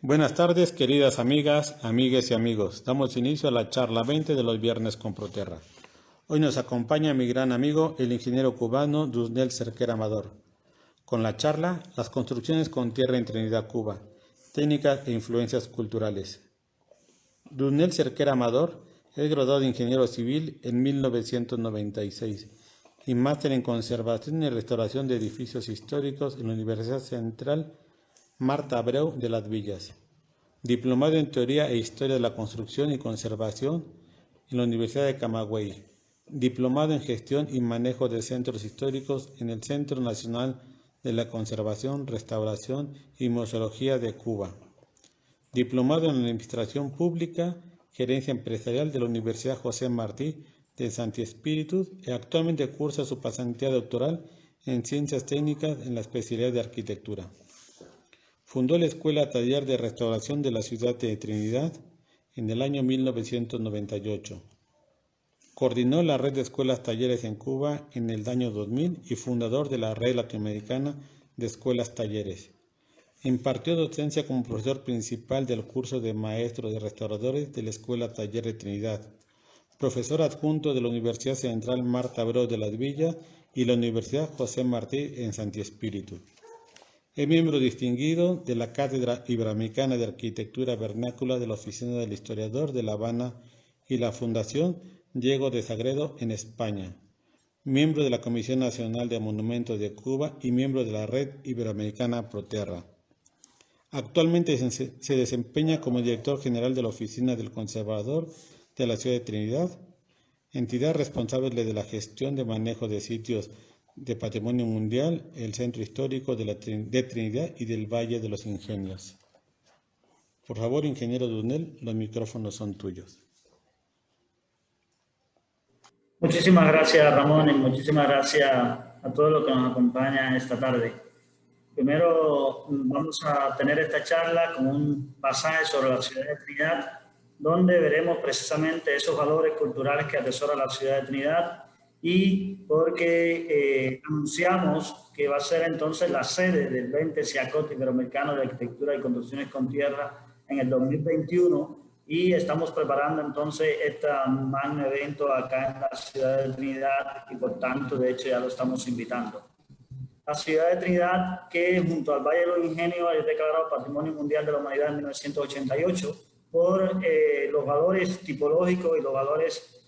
Buenas tardes, queridas amigas, amigues y amigos. Damos inicio a la charla 20 de los viernes con Proterra. Hoy nos acompaña mi gran amigo, el ingeniero cubano Dusnel Cerquera Amador. Con la charla, las construcciones con tierra en Trinidad, Cuba, técnicas e influencias culturales. Dusnel Cerquera Amador es graduado de ingeniero civil en 1996 y máster en conservación y restauración de edificios históricos en la Universidad Central Marta Abreu de Las Villas. Diplomado en Teoría e Historia de la Construcción y Conservación en la Universidad de Camagüey. Diplomado en Gestión y Manejo de Centros Históricos en el Centro Nacional de la Conservación, Restauración y Museología de Cuba. Diplomado en Administración Pública, Gerencia Empresarial de la Universidad José Martí de Santi Espíritu y actualmente cursa su pasantía doctoral en Ciencias Técnicas en la especialidad de Arquitectura. Fundó la Escuela Taller de Restauración de la ciudad de Trinidad en el año 1998. Coordinó la red de escuelas talleres en Cuba en el año 2000 y fundador de la red latinoamericana de escuelas talleres. Impartió docencia como profesor principal del curso de maestros de restauradores de la Escuela Taller de Trinidad, profesor adjunto de la Universidad Central Marta Abreu de Las Villas y la Universidad José Martí en Santi Espíritu. Es miembro distinguido de la Cátedra Iberoamericana de Arquitectura Vernácula de la Oficina del Historiador de La Habana y la Fundación Diego de Sagredo en España. Miembro de la Comisión Nacional de Monumentos de Cuba y miembro de la Red Iberoamericana Proterra. Actualmente se desempeña como director general de la Oficina del Conservador de la Ciudad de Trinidad, entidad responsable de la gestión de manejo de sitios de Patrimonio Mundial, el Centro Histórico de Trinidad y del Valle de los Ingenios. Por favor, ingeniero Dusnel, los micrófonos son tuyos. Muchísimas gracias, Ramón, y muchísimas gracias a todos los que nos acompañan esta tarde. Primero vamos a tener esta charla con un pasaje sobre la ciudad de Trinidad, donde veremos precisamente esos valores culturales que atesora la ciudad de Trinidad y porque anunciamos que va a ser entonces la sede del 20 Ciacot Iberoamericano de Arquitectura y Construcciones con Tierra en el 2021 y estamos preparando entonces este magno evento acá en la ciudad de Trinidad y por tanto de hecho ya lo estamos invitando. La ciudad de Trinidad, que junto al Valle de los Ingenios es declarado Patrimonio Mundial de la Humanidad en 1988 por los valores tipológicos y los valores,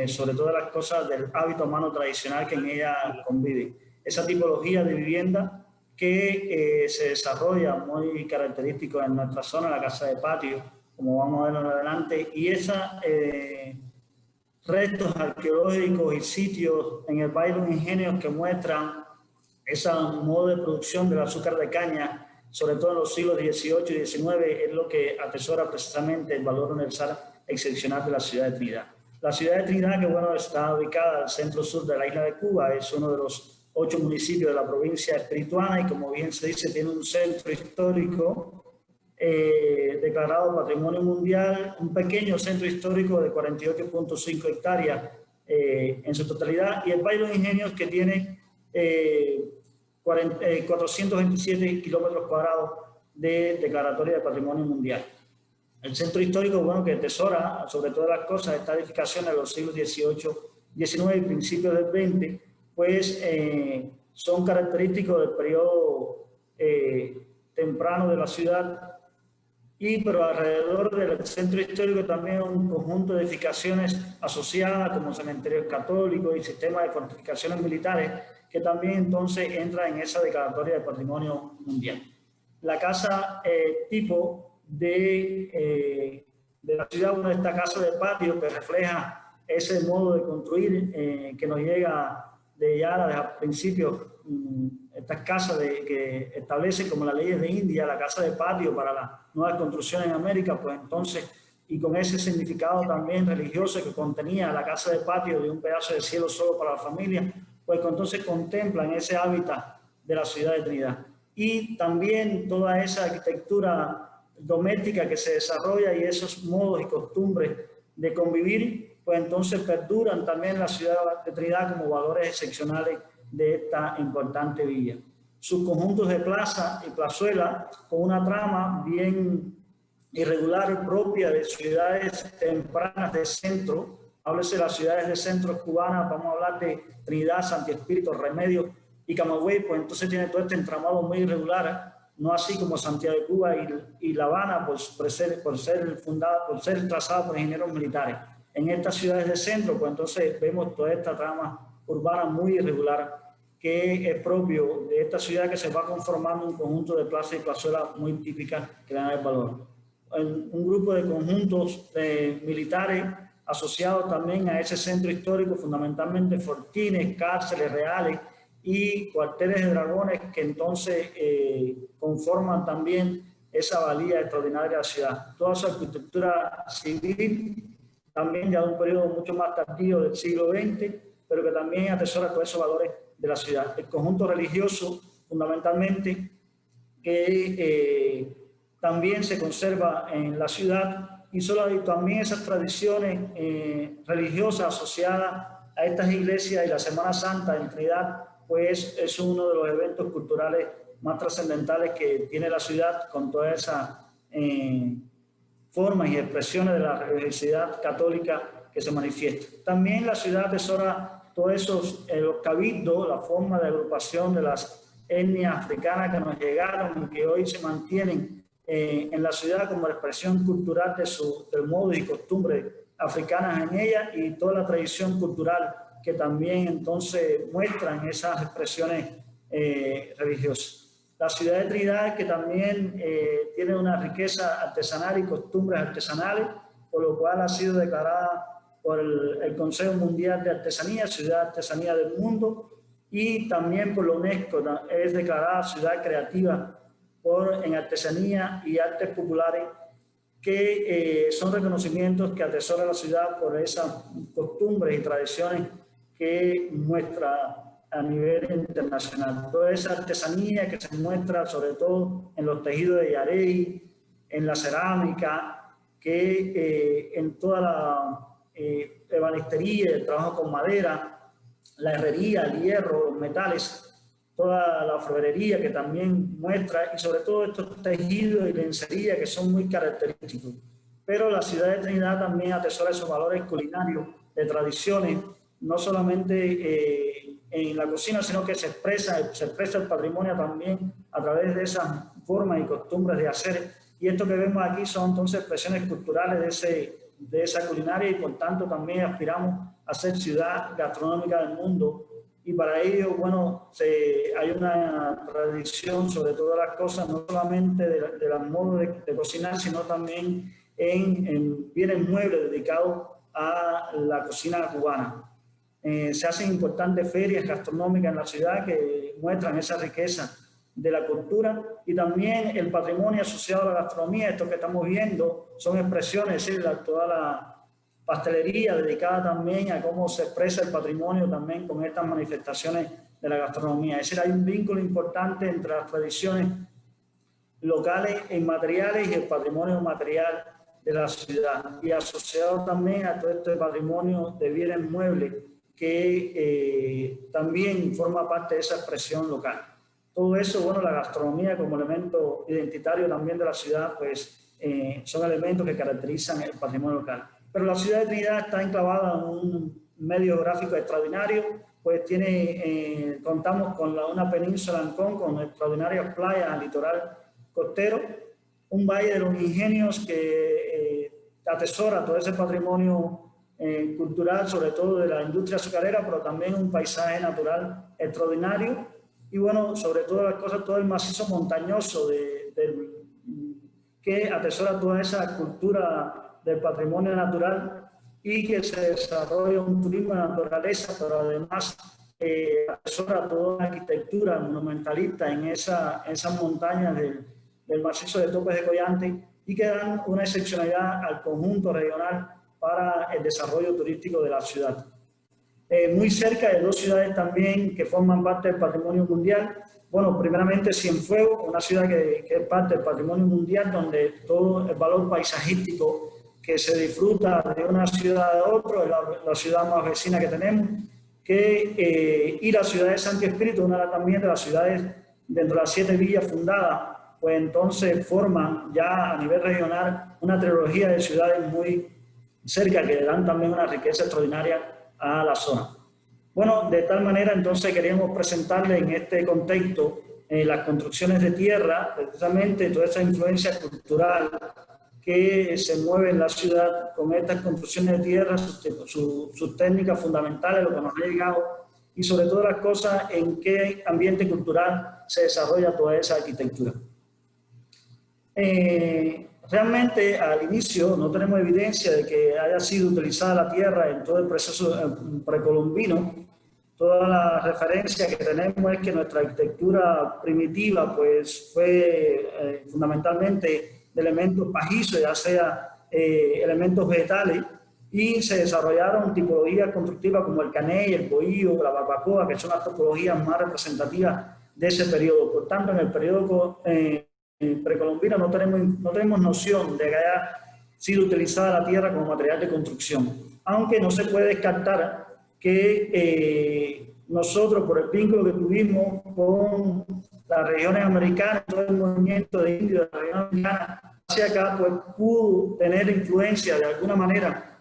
sobre todas las cosas, del hábito humano tradicional que en ella convive. Esa tipología de vivienda que se desarrolla muy característico en nuestra zona, la casa de patio, como vamos a ver en adelante, y esa restos arqueológicos y sitios en el Valle de los Ingenios que muestran ese modo de producción del azúcar de caña, sobre todo en los siglos XVIII y XIX, es lo que atesora precisamente el valor universal excepcional de la ciudad de Trinidad. La ciudad de Trinidad, que bueno, está ubicada al centro-sur de la isla de Cuba, es uno de los 8 municipios de la provincia espirituana y como bien se dice, tiene un centro histórico declarado Patrimonio Mundial, un pequeño centro histórico de 48.5 hectáreas en su totalidad, y el Valle de los Ingenios que tiene 427 kilómetros cuadrados de declaratoria de Patrimonio Mundial. El centro histórico, bueno, que atesora, sobre todas las cosas, esta edificación de los siglos XVIII, XIX y principios del XX, pues son característicos del periodo temprano de la ciudad. Pero alrededor del centro histórico también un conjunto de edificaciones asociadas como cementerios católicos y sistemas de fortificaciones militares que también entonces entra en esa declaratoria de Patrimonio Mundial. La casa tipo de la ciudad, una de esta casa de patio que refleja ese modo de construir que nos llega de ya a principios, estas casas que establecen como las leyes de India, la casa de patio para las nuevas construcciones en América, pues entonces, y con ese significado también religioso que contenía la casa de patio de un pedazo de cielo solo para la familia, pues entonces contemplan ese hábitat de la ciudad de Trinidad. Y también toda esa arquitectura doméstica que se desarrolla y esos modos y costumbres de convivir, pues entonces perduran también en la ciudad de Trinidad como valores excepcionales de esta importante villa. Sus conjuntos de plaza y plazuela con una trama bien irregular propia de ciudades tempranas de centro. Háblese de las ciudades de centro cubanas, vamos a hablar de Trinidad, Santi Espíritu, Remedios y Camagüey, pues entonces tiene todo este entramado muy irregular, no así como Santiago de Cuba y La Habana, pues por ser trazada por ingenieros militares. En estas ciudades de centro, pues entonces vemos toda esta trama urbana muy irregular, que es propio de esta ciudad, que se va conformando un conjunto de plazas y plazuelas muy típicas que le dan el valor. Un grupo de conjuntos militares asociados también a ese centro histórico, fundamentalmente fortines, cárceles reales y cuarteles de dragones, que entonces conforman también esa valía extraordinaria de la ciudad. Toda su arquitectura civil, también ya de un periodo mucho más tardío del siglo XX, pero que también atesora todos esos valores de la ciudad. El conjunto religioso, fundamentalmente, que también se conserva en la ciudad, y también esas tradiciones religiosas asociadas a estas iglesias, y la Semana Santa en Trinidad, pues es uno de los eventos culturales más trascendentales que tiene la ciudad, con todas esas formas y expresiones de la religiosidad católica que se manifiesta. También la ciudad atesora todos esos, los cabildos, la forma de agrupación de las etnias africanas que nos llegaron y que hoy se mantienen en la ciudad como expresión cultural del modo y costumbres africanas en ella, y toda la tradición cultural que también entonces muestran esas expresiones religiosas. La ciudad de Trinidad, que también tiene una riqueza artesanal y costumbres artesanales, por lo cual ha sido declarada por el Consejo Mundial de Artesanía, Ciudad de Artesanía del Mundo, y también por la UNESCO es declarada ciudad creativa en artesanía y artes populares, que son reconocimientos que atesora la ciudad por esas costumbres y tradiciones que muestra a nivel internacional. Toda esa artesanía que se muestra sobre todo en los tejidos de Yarey, en la cerámica, que en toda la ebanistería, el trabajo con madera, la herrería, el hierro, los metales, toda la orfebrería que también muestra, y sobre todo estos tejidos y lencería que son muy característicos. Pero la ciudad de Trinidad también atesora esos valores culinarios, de tradiciones, no solamente en la cocina, sino que se expresa el patrimonio también a través de esas formas y costumbres de hacer. Y esto que vemos aquí son entonces expresiones culturales de esa culinaria, y por tanto también aspiramos a ser ciudad gastronómica del mundo. Y para ello, bueno, hay una tradición sobre todas las cosas, no solamente de los modos de cocinar, sino también en bienes muebles dedicados a la cocina cubana. Se hacen importantes ferias gastronómicas en la ciudad que muestran esa riqueza de la cultura, y también el patrimonio asociado a la gastronomía. Esto que estamos viendo son expresiones, es decir, toda la pastelería dedicada también a cómo se expresa el patrimonio también con estas manifestaciones de la gastronomía. Es decir, hay un vínculo importante entre las tradiciones locales e inmateriales y el patrimonio material de la ciudad, y asociado también a todo este patrimonio de bienes muebles que también forma parte de esa expresión local. Todo eso, bueno, la gastronomía como elemento identitario también de la ciudad, pues son elementos que caracterizan el patrimonio local. Pero la ciudad de Trinidad está enclavada en un medio geográfico extraordinario, pues contamos con una península Ancón con extraordinarias playas al litoral costero, un valle de los ingenios que atesora todo ese patrimonio cultural, sobre todo de la industria azucarera, pero también un paisaje natural extraordinario, y bueno, sobre todas las cosas, todo el macizo montañoso que atesora toda esa cultura del patrimonio natural, y que se desarrolla un turismo de naturaleza, pero además atesora toda la arquitectura monumentalista en esas montañas del macizo de Topes de Collante, y que dan una excepcionalidad al conjunto regional para el desarrollo turístico de la ciudad. Muy cerca de dos ciudades también que forman parte del patrimonio mundial. Bueno, primeramente Cienfuegos, una ciudad que es parte del patrimonio mundial, donde todo el valor paisajístico que se disfruta de una ciudad a otra, es la ciudad más vecina que tenemos, y la ciudad de Santi Espíritu, una también de las ciudades dentro de las 7 villas fundadas pues entonces forman ya a nivel regional una trilogía de ciudades muy cerca que le dan también una riqueza extraordinaria a la zona. Bueno, de tal manera entonces queríamos presentarle en este contexto las construcciones de tierra, precisamente toda esa influencia cultural que se mueve en la ciudad con estas construcciones de tierra, sus técnicas fundamentales, lo que nos ha llegado y sobre todo las cosas en qué ambiente cultural se desarrolla toda esa arquitectura. Realmente al inicio no tenemos evidencia de que haya sido utilizada la tierra en todo el proceso precolombino. Toda la referencia que tenemos es que nuestra arquitectura primitiva pues fue fundamentalmente de elementos pajizos, ya sea elementos vegetales, y se desarrollaron tipologías constructivas como el caney, el bohío, la barbacoa, que son las topologías más representativas de ese periodo. Por tanto, en el periodo precolombino no tenemos noción de que haya sido utilizada la tierra como material de construcción, aunque no se puede descartar que nosotros, por el vínculo que tuvimos con las regiones americanas, todo el movimiento de indios de la región americana hacia acá, pues pudo tener influencia de alguna manera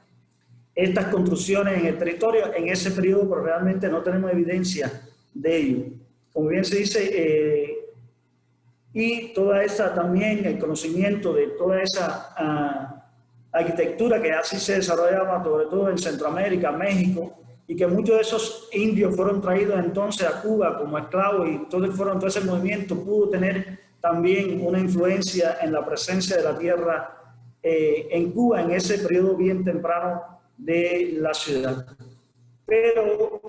estas construcciones en el territorio en ese periodo, pero realmente no tenemos evidencia de ello. Como bien se dice, y toda esa también, el conocimiento de toda esa arquitectura que así se desarrollaba, sobre todo en Centroamérica, México, y que muchos de esos indios fueron traídos entonces a Cuba como esclavos y todo ese movimiento pudo tener también una influencia en la presencia de la tierra en Cuba en ese periodo bien temprano de la ciudad. Pero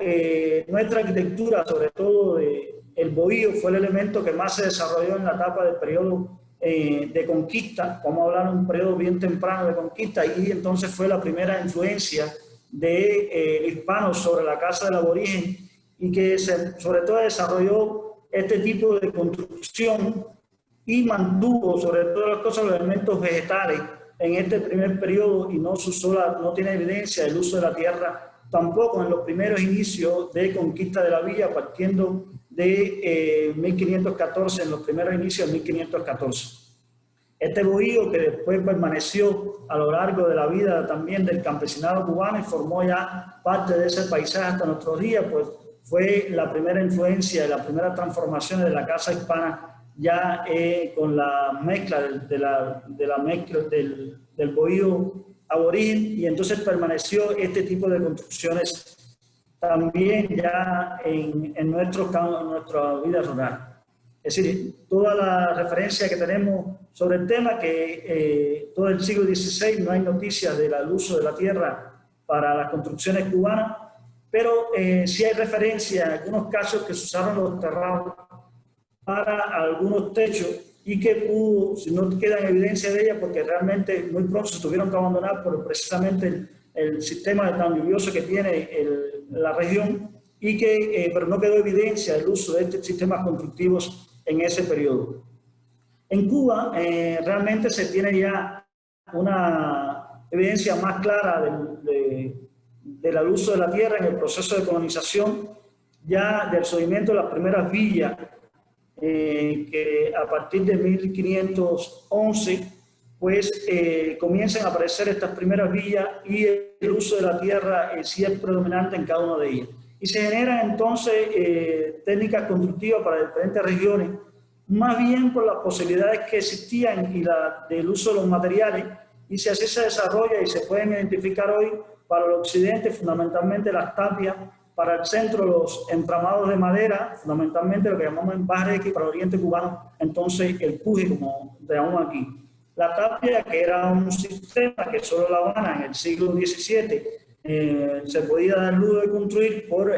nuestra arquitectura, sobre todo el bohío, fue el elemento que más se desarrolló en la etapa del periodo de conquista. Vamos a hablar de un periodo bien temprano de conquista y entonces fue la primera influencia de hispanos sobre la casa del aborigen y que sobre todo desarrolló este tipo de construcción y mantuvo sobre todas las cosas los elementos vegetales en este primer periodo y no tiene evidencia del uso de la tierra tampoco en los primeros inicios de conquista de la villa, partiendo de 1514, en los primeros inicios de 1514. Este bohío que después permaneció a lo largo de la vida también del campesinado cubano y formó ya parte de ese paisaje hasta nuestros días, pues fue la primera influencia, la primera transformación de la casa hispana ya con la mezcla del bohío aborigen, y entonces permaneció este tipo de construcciones también ya en nuestra vida rural. Es decir, toda la referencia que tenemos sobre el tema, que todo el siglo XVI no hay noticias del uso de la tierra para las construcciones cubanas, pero sí hay referencia en algunos casos que se usaron los terrados para algunos techos y que si no queda en evidencia de ella, porque realmente muy pronto se tuvieron que abandonar por precisamente el sistema tan lluvioso que tiene la región, y que, pero no quedó evidencia del uso de estos sistemas constructivos en ese periodo. En Cuba realmente se tiene ya una evidencia más clara del uso de la tierra en el proceso de colonización, ya del surgimiento de las primeras villas, que a partir de 1511 pues comienzan a aparecer estas primeras villas y el uso de la tierra sí es predominante en cada una de ellas. Y se generan entonces técnicas constructivas para diferentes regiones, más bien por las posibilidades que existían y del uso de los materiales, y si así se desarrolla y se pueden identificar hoy para el occidente fundamentalmente las tapias, para el centro los entramados de madera, fundamentalmente lo que llamamos en Barreque, y para el oriente cubano entonces el puje, como llamamos aquí. La tapia, que era un sistema que solo La Habana en el siglo XVII se podía dar lujo de construir por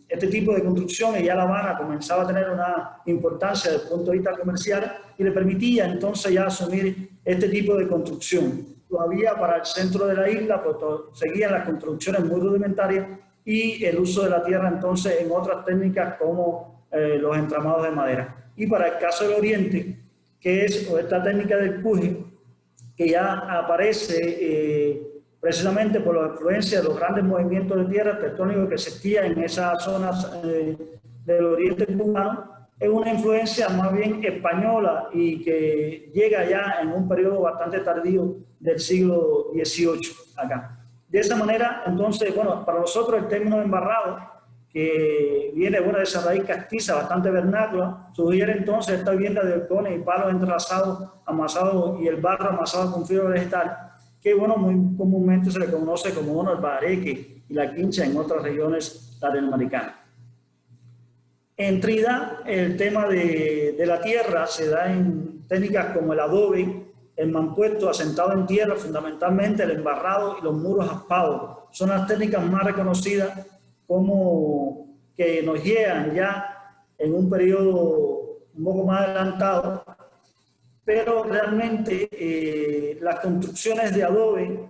este tipo de construcciones, y ya La Habana comenzaba a tener una importancia desde el punto de vista comercial y le permitía entonces ya asumir este tipo de construcción. Todavía para el centro de la isla pues seguían las construcciones muy rudimentarias y el uso de la tierra entonces en otras técnicas como los entramados de madera. Y para el caso del oriente, que es esta técnica del puje, que ya aparece precisamente por la influencia de los grandes movimientos de tierra tectónicos que existían en esas zonas del oriente cubano, es una influencia más bien española y que llega ya en un periodo bastante tardío del siglo XVIII acá. De esa manera, entonces, bueno, para nosotros el término embarrado, que viene de esa raíz castiza bastante vernácula, sugiere entonces esta vivienda de horcones y palos entrelazados, amasados y el barro amasado con fibra vegetal, que bueno, muy comúnmente se le conoce como bueno, el bareque y la quincha en otras regiones latinoamericanas. En Trinidad, el tema de la tierra se da en técnicas como el adobe, el mampuesto asentado en tierra, fundamentalmente el embarrado y los muros aspados. Son las técnicas más reconocidas como que nos llegan ya en un periodo un poco más adelantado, pero realmente las construcciones de adobe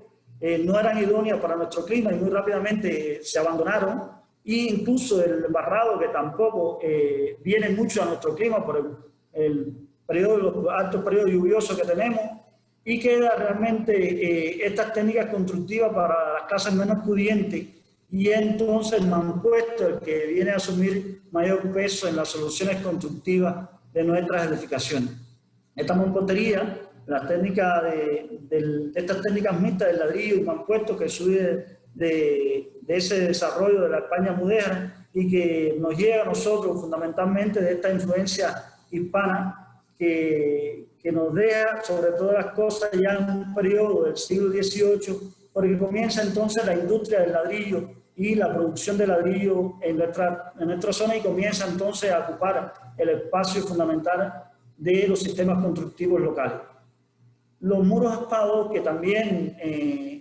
no eran idóneas para nuestro clima y muy rápidamente se abandonaron. E incluso el embarrado, que tampoco viene mucho a nuestro clima por los altos periodos lluviosos que tenemos, y queda realmente estas técnicas constructivas para las casas menos pudientes, y entonces el mampuesto el que viene a asumir mayor peso en las soluciones constructivas de nuestras edificaciones. Esta mampostería, la técnica estas técnicas mixtas del ladrillo y mampuesto que sube de ese desarrollo de la España mudéjar y que nos llega a nosotros fundamentalmente de esta influencia hispana que nos deja sobre todas las cosas ya en un periodo del siglo XVIII, porque comienza entonces la industria del ladrillo y la producción de ladrillo en nuestra zona, y comienza entonces a ocupar el espacio fundamental de los sistemas constructivos locales. Los muros aspados, que también,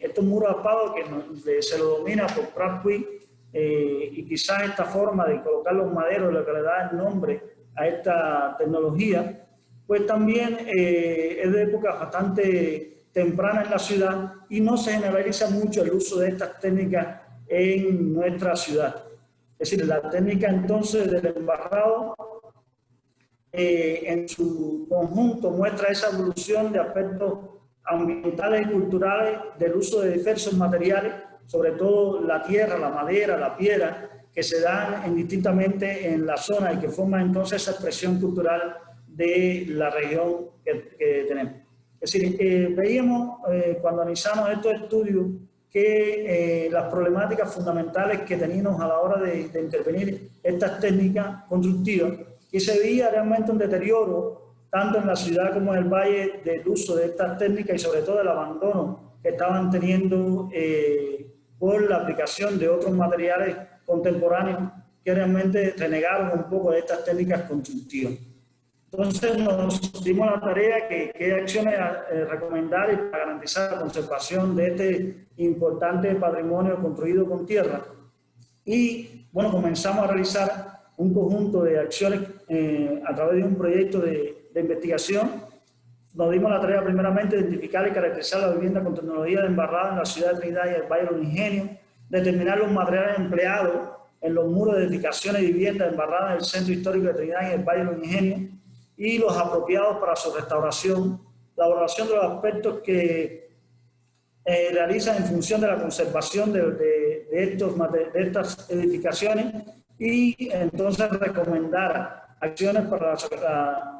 estos muros aspados que se lo domina por Pratt White, y quizás esta forma de colocar los maderos, lo que le da el nombre a esta tecnología, pues también es de época bastante temprana en la ciudad y no se generaliza mucho el uso de estas técnicas en nuestra ciudad. Es decir, la técnica entonces del embarrado en su conjunto muestra esa evolución de aspectos ambientales y culturales del uso de diversos materiales, sobre todo la tierra, la madera, la piedra, que se dan indistintamente en la zona y que forman entonces esa expresión cultural de la región que tenemos. Es decir, veíamos cuando analizamos estos estudios que las problemáticas fundamentales que teníamos a la hora de intervenir estas técnicas constructivas, y se veía realmente un deterioro tanto en la ciudad como en el valle del uso de estas técnicas y sobre todo el abandono que estaban teniendo por la aplicación de otros materiales contemporáneos que realmente renegaron un poco de estas técnicas constructivas. Entonces nos dimos la tarea que qué acciones recomendar y para garantizar la conservación de este importante patrimonio construido con tierra. Y bueno, comenzamos a realizar un conjunto de acciones a través de un proyecto de investigación. Nos dimos la tarea primeramente de identificar y caracterizar la vivienda con tecnología de embarrada en la ciudad de Trinidad y el Valle de los Ingenios, determinar los materiales empleados en los muros de edificaciones y viviendas embarradas en el centro histórico de Trinidad y el Valle de los Ingenios y los apropiados para su restauración, la valoración de los aspectos que realizan en función de la conservación de estas edificaciones, y entonces recomendar acciones para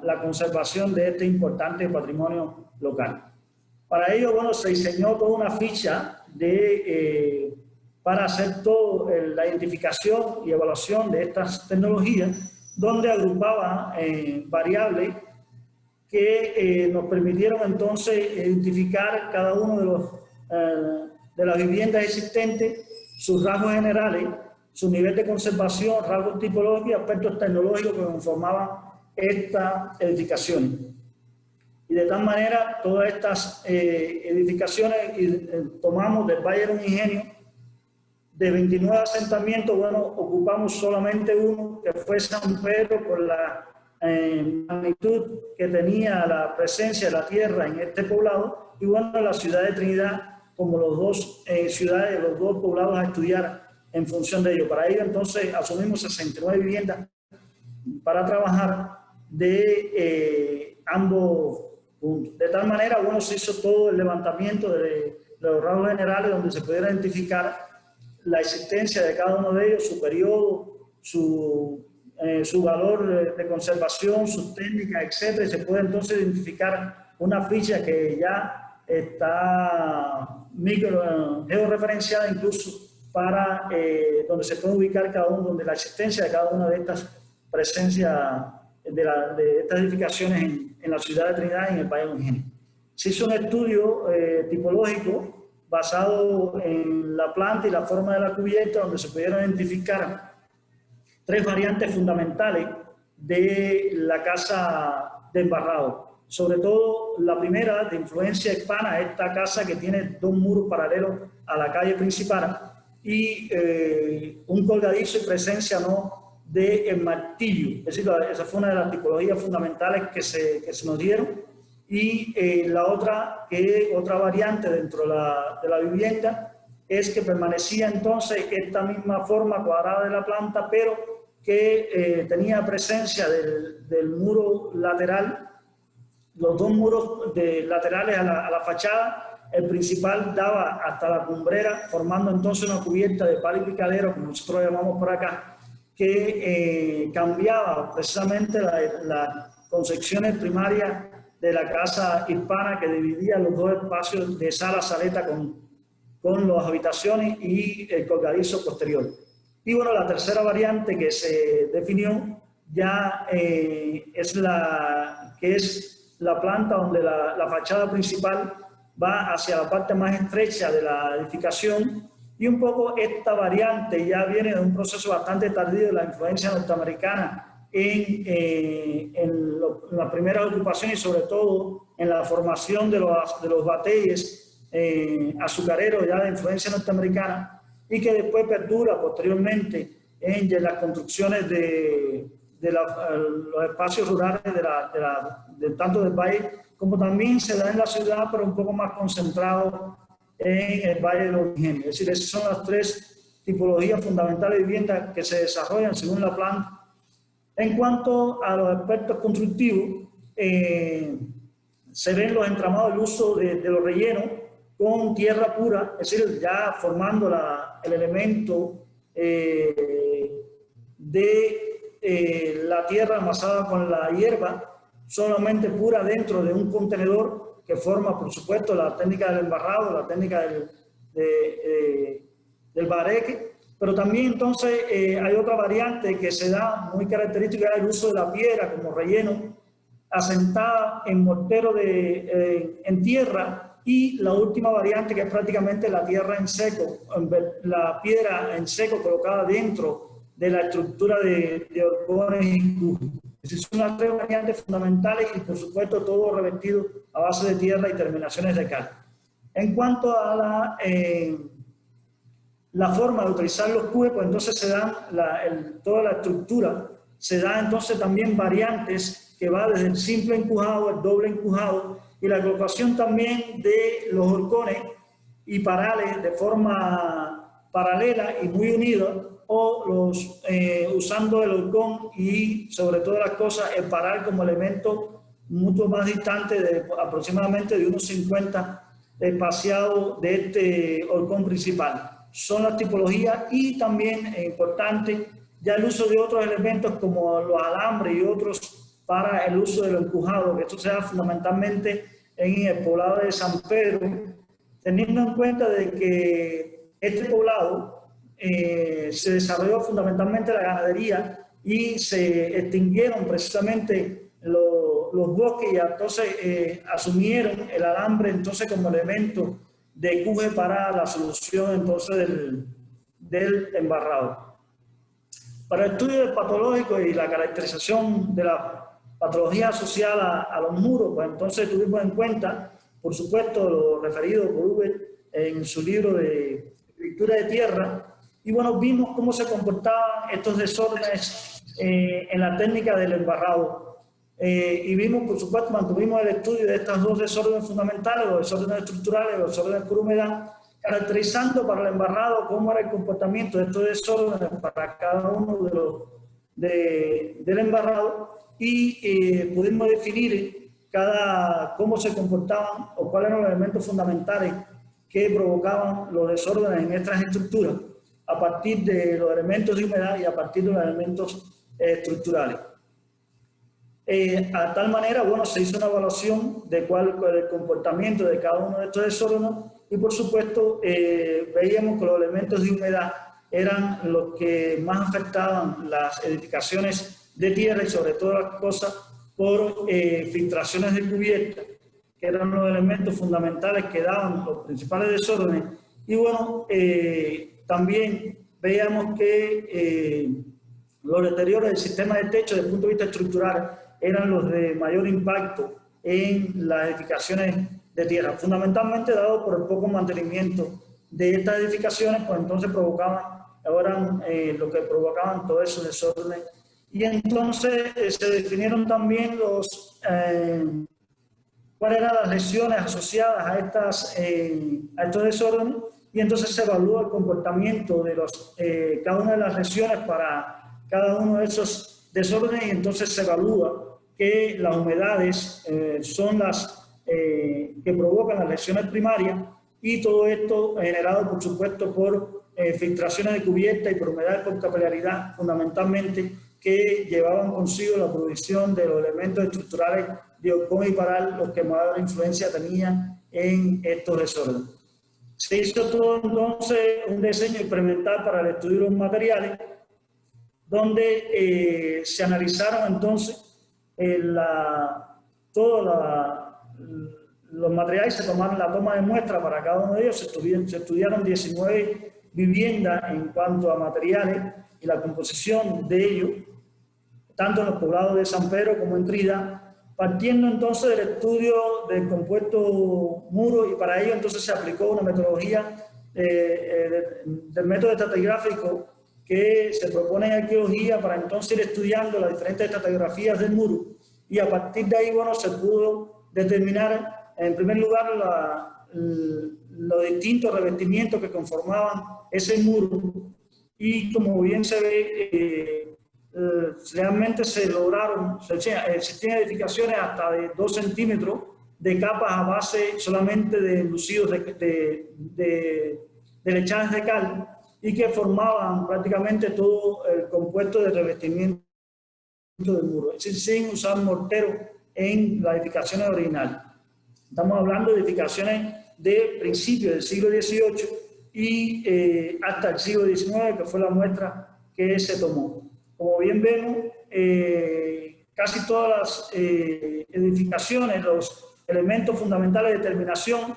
la conservación de este importante patrimonio local. Para ello, bueno, se diseñó toda una ficha para hacer toda la identificación y evaluación de estas tecnologías, donde agrupaba variables que nos permitieron entonces identificar cada uno de las viviendas existentes, sus rasgos generales, su nivel de conservación, rasgos tipológicos y aspectos tecnológicos que conformaban estas edificaciones. Y de tal manera, todas estas edificaciones tomamos del Valle de los Ingenios, de 29 asentamientos, bueno, ocupamos solamente uno, que fue San Pedro, por la magnitud que tenía la presencia de la tierra en este poblado, y bueno, la ciudad de Trinidad, como los dos ciudades, los dos poblados a estudiar en función de ello. Para ello, entonces, asumimos 69 viviendas para trabajar de ambos puntos. De tal manera, bueno, se hizo todo el levantamiento de los rasgos generales donde se pudiera identificar la existencia de cada uno de ellos, su periodo, su su valor de conservación, sus técnicas, etcétera, y se puede entonces identificar una ficha que ya está georreferenciada incluso para donde se puede ubicar cada uno, donde la existencia de cada una de estas presencias de estas edificaciones en la ciudad de Trinidad y en el Valle de Ingenio. Se hizo un estudio tipológico basado en la planta y la forma de la cubierta, donde se pudieron identificar 3 variantes fundamentales de la casa de embarrado. Sobre todo la primera, de influencia hispana, esta casa que tiene 2 muros paralelos a la calle principal y un colgadizo y presencia no de martillo. Es decir, esa fue una de las tipologías fundamentales que se nos dieron. Y la otra, otra variante dentro de la vivienda, es que permanecía entonces esta misma forma cuadrada de la planta, pero que tenía presencia del muro lateral, los 2 muros laterales a la fachada. El principal daba hasta la cumbrera, formando entonces una cubierta de palo y picadero, como nosotros llamamos por acá, que cambiaba precisamente las concepciones primarias de la casa hispana, que dividía los 2 espacios de sala, saleta con las habitaciones y el colgadizo posterior. Y bueno, la tercera variante que se definió ya es la planta donde la fachada principal va hacia la parte más estrecha de la edificación, y un poco esta variante ya viene de un proceso bastante tardío de la influencia norteamericana en las primeras ocupaciones y sobre todo en la formación de los bateyes azucareros ya de influencia norteamericana, y que después perdura posteriormente en las construcciones de los espacios rurales tanto del valle como también se da en la ciudad, pero un poco más concentrado en el Valle de los Ingenios. Es decir, esas son las 3 tipologías fundamentales de vivienda que se desarrollan según la planta. En cuanto a los aspectos constructivos, se ven los entramados, el uso de los rellenos con tierra pura, es decir, ya formando el elemento de la tierra amasada con la hierba, solamente pura dentro de un contenedor que forma, por supuesto, la técnica del embarrado, la técnica del bareque, pero también entonces hay otra variante que se da muy característica, el uso de la piedra como relleno, asentada en mortero en tierra, y la última variante que es prácticamente la tierra en seco, la piedra en seco colocada dentro de la estructura de horcones y cubos. Esas son las 3 variantes fundamentales y por supuesto todo revestido a base de tierra y terminaciones de cal. En cuanto a la forma de utilizar los cubos, pues entonces se dan toda la estructura, se da entonces también variantes que va desde el simple encujado, el doble encujado, y la colocación también de los horcones y parales de forma paralela y muy unida, o usando el horcón y sobre todas las cosas el paral como elemento mucho más distante, de aproximadamente de unos 50 espaciado de este horcón principal. Son las tipologías, y también es importante ya el uso de otros elementos como los alambres y otros para el uso del empujado, que esto se da fundamentalmente en el poblado de San Pedro, teniendo en cuenta de que este poblado se desarrolló fundamentalmente la ganadería y se extinguieron precisamente los bosques, y entonces asumieron el alambre entonces como elemento de cuje para la solución entonces del embarrado. Para el estudio patológico y la caracterización de la patología asociada a los muros, pues entonces tuvimos en cuenta, por supuesto, lo referido por Uber en su libro de Escritura de Tierra, y bueno, vimos cómo se comportaban estos desórdenes en la técnica del embarrado. Y vimos, por supuesto, mantuvimos el estudio de estos 2 desórdenes fundamentales, los desórdenes estructurales, los desórdenes por humedad, caracterizando para el embarrado cómo era el comportamiento de estos desórdenes para cada uno del embarrado, y pudimos definir cómo se comportaban o cuáles eran los elementos fundamentales que provocaban los desórdenes en estas estructuras, a partir de los elementos de humedad y a partir de los elementos estructurales. A tal manera, bueno, se hizo una evaluación de cuál era el comportamiento de cada uno de estos desórdenes y, por supuesto, veíamos que los elementos de humedad eran los que más afectaban las edificaciones de tierra y, sobre todo, las cosas por filtraciones de cubierta, que eran los elementos fundamentales que daban los principales desórdenes. Y, bueno, también veíamos que los deterioros del sistema de techo desde el punto de vista estructural eran los de mayor impacto en las edificaciones de tierra, fundamentalmente dado por el poco mantenimiento de estas edificaciones, pues entonces eran lo que provocaban todos esos desórdenes. Y entonces se definieron también cuáles eran las lesiones asociadas a estos desórdenes, y entonces se evalúa el comportamiento de cada una de las lesiones para cada uno de esos desórdenes, y entonces se evalúa que las humedades son las que provocan las lesiones primarias, y todo esto generado, por supuesto, por filtraciones de cubierta y por humedades por capilaridad, fundamentalmente, que llevaban consigo la producción de los elementos estructurales de horcón y paral, los que mayor influencia tenían en estos desórdenes. Se hizo todo entonces un diseño experimental para el estudio de los materiales, donde se analizaron entonces los materiales, se tomaron la toma de muestra para cada uno de ellos, se estudiaron 19 viviendas en cuanto a materiales y la composición de ellos, tanto en los poblados de San Pedro como en Trinidad, partiendo entonces del estudio del compuesto muro, y para ello entonces se aplicó una metodología del método estratigráfico que se propone en arqueología para entonces ir estudiando las diferentes estratigrafías del muro, y a partir de ahí, bueno, se pudo determinar en primer lugar los distintos revestimientos que conformaban ese muro, y como bien se ve, realmente se lograron, existían edificaciones hasta de 2 centímetros de capas a base solamente de enlucidos de lechadas de cal, y que formaban prácticamente todo el compuesto de revestimiento del muro, es decir, sin usar mortero en las edificaciones originales. Estamos hablando de edificaciones de principios del siglo XVIII y hasta el siglo XIX, que fue la muestra que se tomó. Como bien vemos, casi todas las edificaciones, los elementos fundamentales de terminación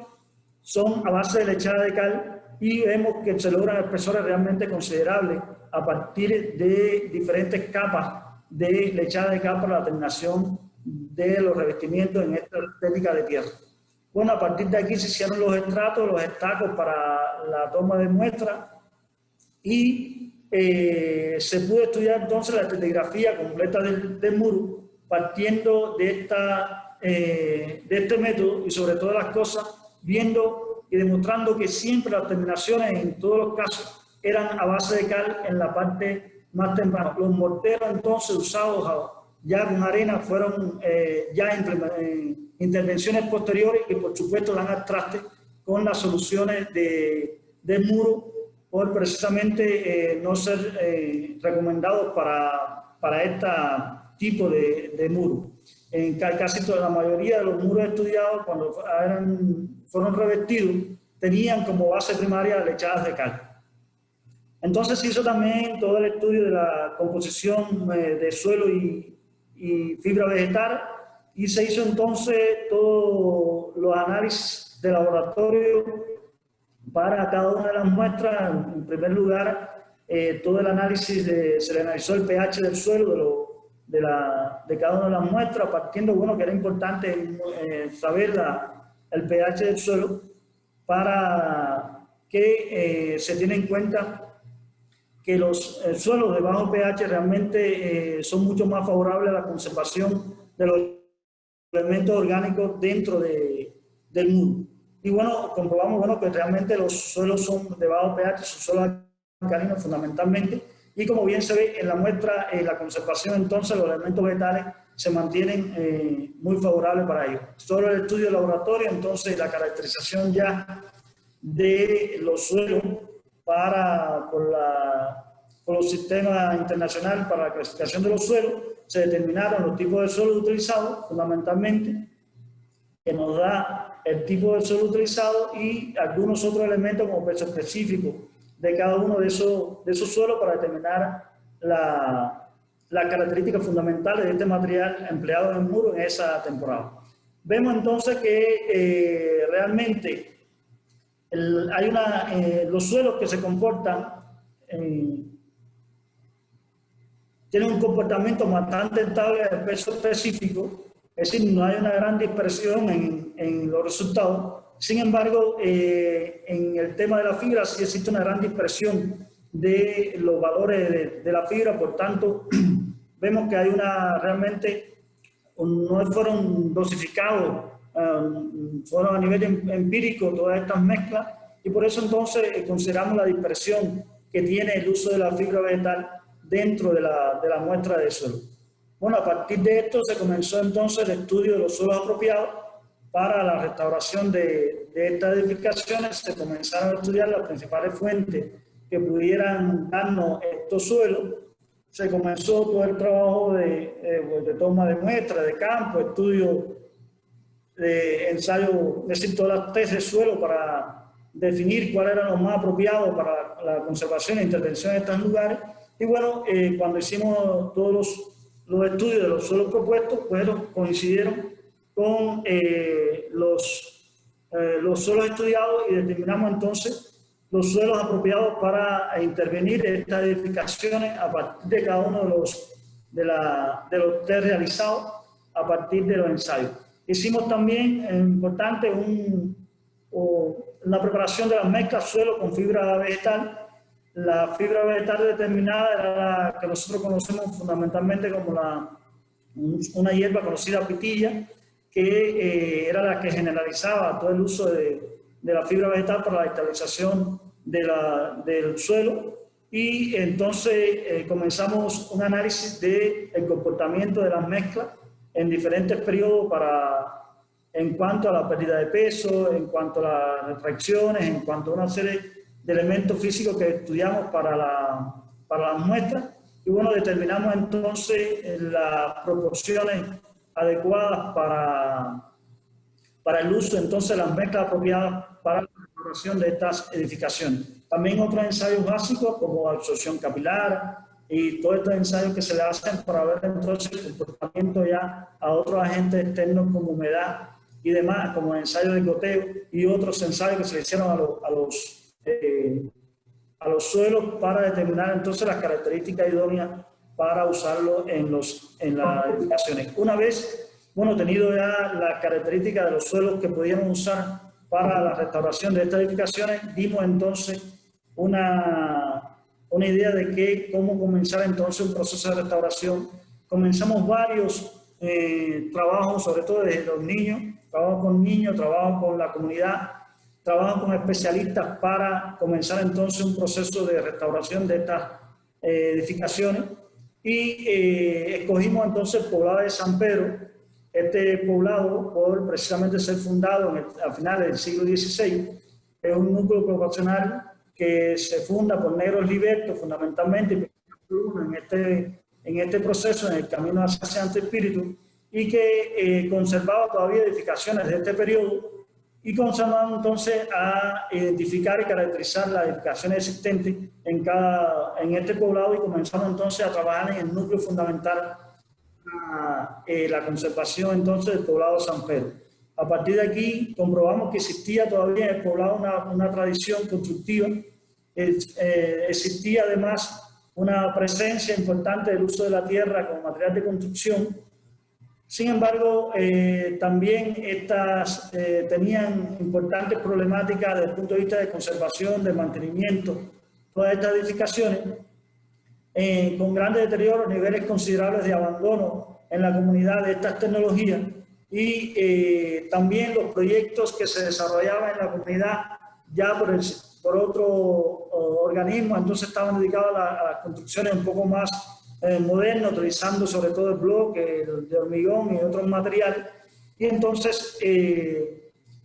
son a base de lechada de cal, y vemos que se logran espesores realmente considerables a partir de diferentes capas de lechada de cal para la terminación de los revestimientos en esta técnica de tierra. Bueno, a partir de aquí se hicieron los estratos, los estacos para la toma de muestra, y se pudo estudiar entonces la estratigrafía completa del muro, partiendo de este método, y sobre todas las cosas viendo y demostrando que siempre las terminaciones en todos los casos eran a base de cal en la parte más temprana. Los morteros entonces usados ya con arena fueron intervenciones posteriores, y por supuesto dan al traste con las soluciones de muro, por precisamente no ser recomendados para este tipo de muro. En casi toda la mayoría de los muros estudiados, cuando fueron revestidos, tenían como base primaria lechadas de cal. Entonces se hizo también todo el estudio de la composición de suelo y fibra vegetal, y se hizo entonces todos los análisis de laboratorio para cada una de las muestras. En primer lugar, todo el análisis se le analizó el pH del suelo de cada una de las muestras, partiendo, bueno, que era importante saber el pH del suelo, para que se tiene en cuenta que los suelos de bajo pH realmente son mucho más favorables a la conservación de los elementos orgánicos dentro del muro. Y bueno, comprobamos, bueno, que realmente los suelos son de bajo pH, son suelos alcalinos fundamentalmente, y como bien se ve en la muestra, la conservación entonces, los elementos vegetales se mantienen muy favorables para ello. Solo el estudio de laboratorio, entonces la caracterización ya de los suelos por por los sistemas internacionales para la clasificación de los suelos, se determinaron los tipos de suelo utilizados, fundamentalmente, que nos da el tipo de suelo utilizado y algunos otros elementos como peso específico de cada uno de esos suelos para determinar las características fundamentales de este material empleado en el muro en esa temporada. Vemos entonces que realmente los suelos que se comportan tienen un comportamiento bastante estable de peso específico, es decir, no hay una gran dispersión en los resultados. Sin embargo, en el tema de la fibra sí existe una gran dispersión de los valores de la fibra, por tanto, vemos que hay realmente no fueron dosificados, fueron a nivel empírico todas estas mezclas, y por eso entonces consideramos la dispersión que tiene el uso de la fibra vegetal dentro de la muestra de suelo. Bueno, a partir de esto se comenzó entonces el estudio de los suelos apropiados para la restauración de estas edificaciones. Se comenzaron a estudiar las principales fuentes que pudieran darnos estos suelos. Se comenzó todo el trabajo de toma de muestras, de campo, estudio de ensayo, es decir, todas las tesis de suelo para definir cuáles eran los más apropiados para la conservación e intervención en estos lugares. Y bueno, cuando hicimos todos los estudios de los suelos propuestos, bueno, coincidieron con los suelos estudiados y determinamos entonces los suelos apropiados para intervenir en estas edificaciones a partir de cada uno de los test realizados a partir de los ensayos. Hicimos también, importante, una preparación de las mezclas suelo con fibra vegetal. La fibra vegetal determinada era la que nosotros conocemos fundamentalmente como una hierba conocida pitilla, que era la que generalizaba todo el uso de la fibra vegetal para la estabilización del suelo. Y entonces comenzamos un análisis del comportamiento de las mezclas en diferentes periodos en cuanto a la pérdida de peso, en cuanto a las retracciones, en cuanto a una serie de elementos físicos que estudiamos para las muestras. Y bueno, determinamos entonces las proporciones adecuadas para el uso, entonces las mezclas apropiadas para la elaboración de estas edificaciones. También otros ensayos básicos como absorción capilar y todos estos ensayos que se le hacen para ver entonces el comportamiento ya a otros agentes externos como humedad y demás, como ensayos de goteo y otros ensayos que se le hicieron a los suelos para determinar entonces las características idóneas para usarlo en las edificaciones. Una vez, bueno, tenido ya las características de los suelos que podíamos usar para la restauración de estas edificaciones, dimos entonces una idea de cómo comenzar entonces un proceso de restauración. Comenzamos varios trabajos, sobre todo desde los niños, trabajo con niños, trabajo con la comunidad, trabajo con especialistas para comenzar entonces un proceso de restauración de estas edificaciones. Y escogimos entonces el poblado de San Pedro, este poblado por precisamente ser fundado a finales del siglo XVI, es un núcleo poblacional que se funda por negros libertos fundamentalmente en este proceso, en el camino hacia el Santo Espíritu, y que conservaba todavía edificaciones de este periodo y comenzamos entonces a identificar y caracterizar las edificaciones existentes en este poblado y comenzamos entonces a trabajar en el núcleo fundamental la conservación entonces del poblado de San Pedro. A partir de aquí comprobamos que existía todavía en el poblado una tradición constructiva, existía además una presencia importante del uso de la tierra como material de construcción. Sin embargo, también estas tenían importantes problemáticas desde el punto de vista de conservación, de mantenimiento, todas estas edificaciones, con grandes deterioros, niveles considerables de abandono en la comunidad de estas tecnologías y también los proyectos que se desarrollaban en la comunidad ya por otro organismo, entonces estaban dedicados a las construcciones un poco más modernas, utilizando sobre todo el bloque, el de hormigón y otros materiales. Y entonces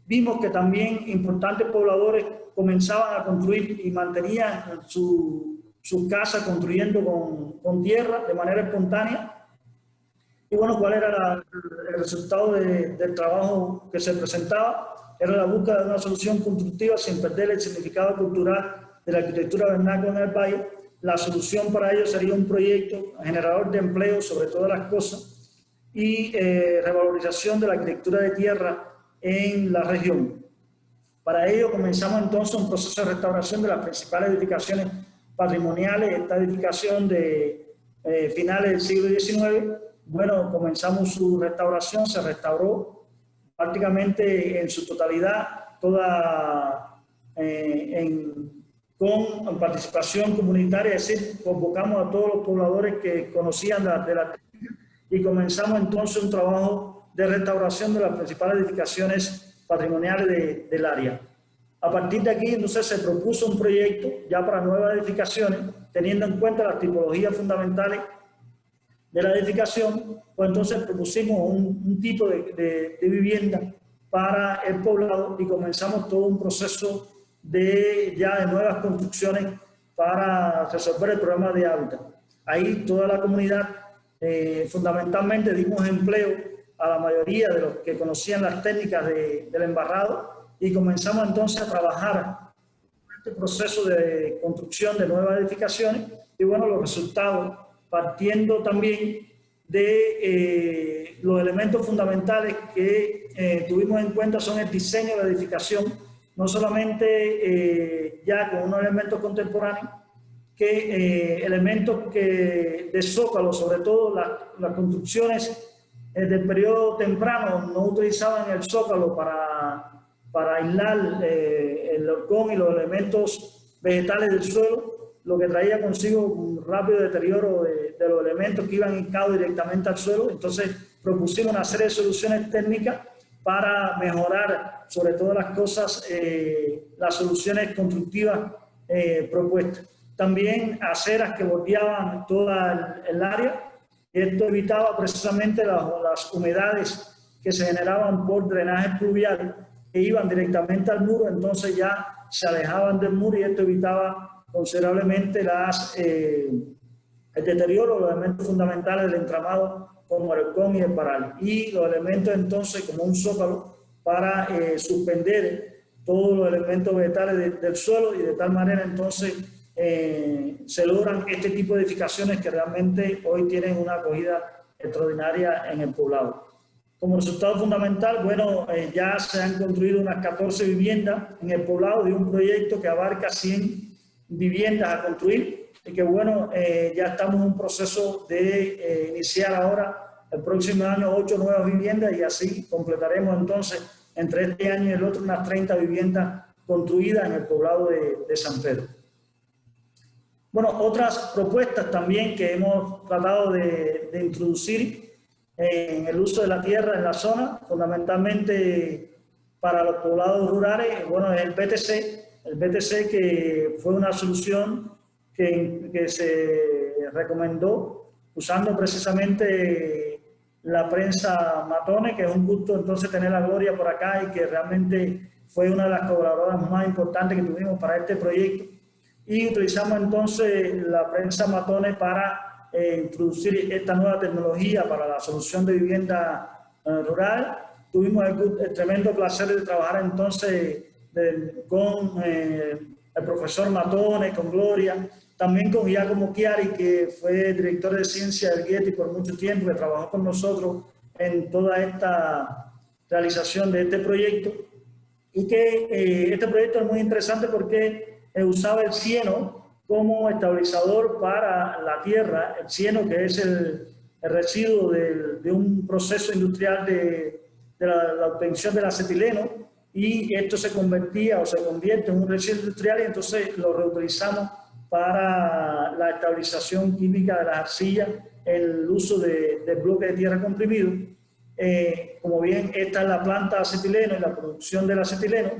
vimos que también importantes pobladores comenzaban a construir y mantenían su sus casas construyendo con tierra de manera espontánea. Y bueno, ¿cuál era el resultado del trabajo que se presentaba? Era la búsqueda de una solución constructiva sin perder el significado cultural de la arquitectura vernácula en el país. La solución para ello sería un proyecto generador de empleo sobre todas las cosas y revalorización de la arquitectura de tierra en la región. Para ello comenzamos entonces un proceso de restauración de las principales edificaciones patrimoniales. Esta edificación de finales del siglo XIX, bueno, comenzamos su restauración, se restauró prácticamente en su totalidad, toda con participación comunitaria, es decir, convocamos a todos los pobladores que conocían de la técnica y comenzamos entonces un trabajo de restauración de las principales edificaciones patrimoniales del área. A partir de aquí, entonces, se propuso un proyecto ya para nuevas edificaciones, teniendo en cuenta las tipologías fundamentales de la edificación, pues entonces propusimos un tipo de vivienda para el poblado y comenzamos todo un proceso de nuevas construcciones para resolver el problema de hábitat. Ahí toda la comunidad, fundamentalmente dimos empleo a la mayoría de los que conocían las técnicas del embarrado y comenzamos entonces a trabajar en este proceso de construcción de nuevas edificaciones y bueno, los resultados partiendo también de los elementos fundamentales que tuvimos en cuenta son el diseño de la edificación, no solamente ya con unos elementos contemporáneos, que elementos de zócalo, sobre todo las construcciones del periodo temprano no utilizaban el zócalo para aislar el horcón y los elementos vegetales del suelo, lo que traía consigo un rápido deterioro de los elementos que iban hincados directamente al suelo. Entonces propusimos una serie de soluciones técnicas para mejorar, sobre todas las cosas, las soluciones constructivas propuestas. También aceras que bordeaban toda el área. Esto evitaba precisamente las humedades que se generaban por drenajes pluviales que iban directamente al muro, entonces ya se alejaban del muro y esto evitaba considerablemente el deterioro de los elementos fundamentales del entramado como el horcón y el paral. Y los elementos entonces como un zócalo para suspender todos los elementos vegetales del suelo y de tal manera entonces se logran este tipo de edificaciones que realmente hoy tienen una acogida extraordinaria en el poblado. Como resultado fundamental, bueno, ya se han construido unas 14 viviendas en el poblado de un proyecto que abarca 100 viviendas a construir y que bueno, ya estamos en un proceso de iniciar ahora el próximo año 8 nuevas viviendas y así completaremos entonces entre este año y el otro unas 30 viviendas construidas en el poblado de San Pedro. Bueno, otras propuestas también que hemos tratado de introducir en el uso de la tierra en la zona, fundamentalmente para los poblados rurales, bueno, es el BTC que fue una solución que se recomendó usando precisamente la prensa Matone, que es un gusto entonces tener a Gloria por acá y que realmente fue una de las colaboradoras más importantes que tuvimos para este proyecto. Y utilizamos entonces la prensa Matone para introducir esta nueva tecnología para la solución de vivienda rural. Tuvimos el tremendo placer de trabajar entonces con el profesor Matone, con Gloria, también con Giacomo Chiari, que fue director de ciencia del Getty por mucho tiempo, que trabajó con nosotros en toda esta realización de este proyecto. Y que este proyecto es muy interesante porque usaba el cieno como estabilizador para la tierra, el cieno que es el residuo de un proceso industrial de la obtención del acetileno, y esto se convertía o se convierte en un residuo industrial y entonces lo reutilizamos para la estabilización química de las arcillas, el uso de bloques de tierra comprimido. Como bien, esta es la planta de acetileno y la producción del acetileno.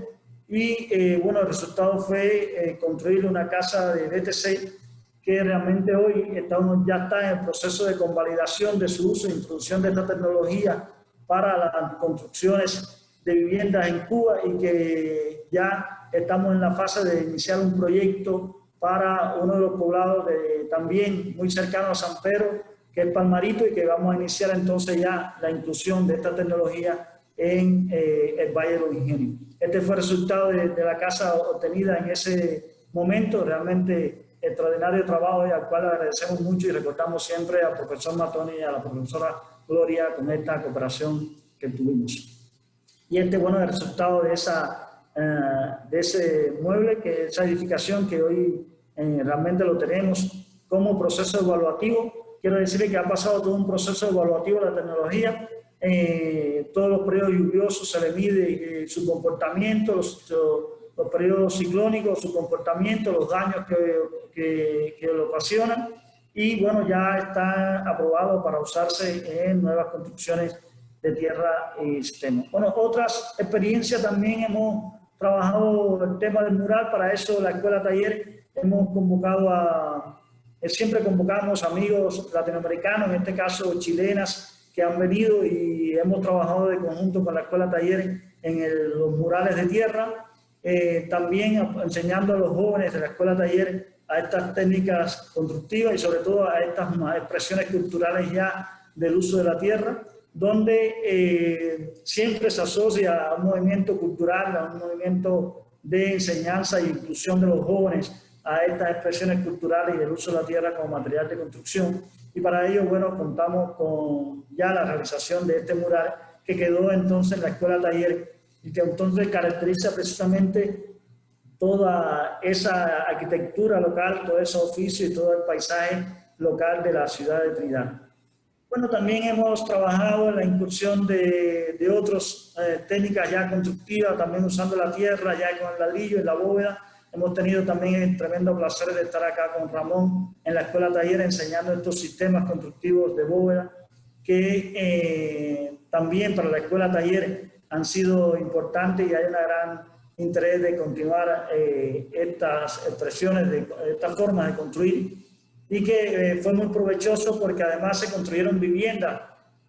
Y bueno, el resultado fue construir una casa de BTC que realmente hoy ya está en el proceso de convalidación de su uso e introducción de esta tecnología para las construcciones de viviendas en Cuba y que ya estamos en la fase de iniciar un proyecto para uno de los poblados también muy cercano a San Pedro, que es Palmarito, y que vamos a iniciar entonces ya la inclusión de esta tecnología en el Valle de los Ingenios. Este fue el resultado de la casa obtenida en ese momento, realmente extraordinario trabajo, y al cual agradecemos mucho y recordamos siempre al profesor Matoni y a la profesora Gloria con esta cooperación que tuvimos. Y bueno, el resultado de ese mueble, que esa edificación que hoy realmente lo tenemos como proceso evaluativo. Quiero decirle que ha pasado todo un proceso evaluativo de la tecnología. Todos los periodos lluviosos se le mide su comportamiento, los periodos ciclónicos, su comportamiento, los daños que lo ocasionan, y bueno, ya está aprobado para usarse en nuevas construcciones de tierra y sistemas. Bueno, otras experiencias también hemos trabajado el tema del mural. Para eso la escuela taller hemos convocado siempre convocamos amigos latinoamericanos, en este caso chilenas, que han venido, y hemos trabajado de conjunto con la escuela taller en los murales de tierra, también enseñando a los jóvenes de la escuela taller a estas técnicas constructivas y sobre todo a estas expresiones culturales ya del uso de la tierra, donde siempre se asocia a un movimiento cultural, a un movimiento de enseñanza e inclusión de los jóvenes a estas expresiones culturales y del uso de la tierra como material de construcción. Y para ello, bueno, contamos con ya la realización de este mural que quedó entonces en la escuela taller, y que entonces caracteriza precisamente toda esa arquitectura local, todo ese oficio y todo el paisaje local de la ciudad de Trinidad. Bueno, también hemos trabajado en la incursión de otras técnicas ya constructivas, también usando la tierra, ya con el ladrillo y la bóveda. Hemos tenido también el tremendo placer de estar acá con Ramón en la escuela taller enseñando estos sistemas constructivos de bóveda, que también para la escuela taller han sido importantes, y hay un gran interés de continuar estas expresiones, estas formas de construir, y que fue muy provechoso porque además se construyeron viviendas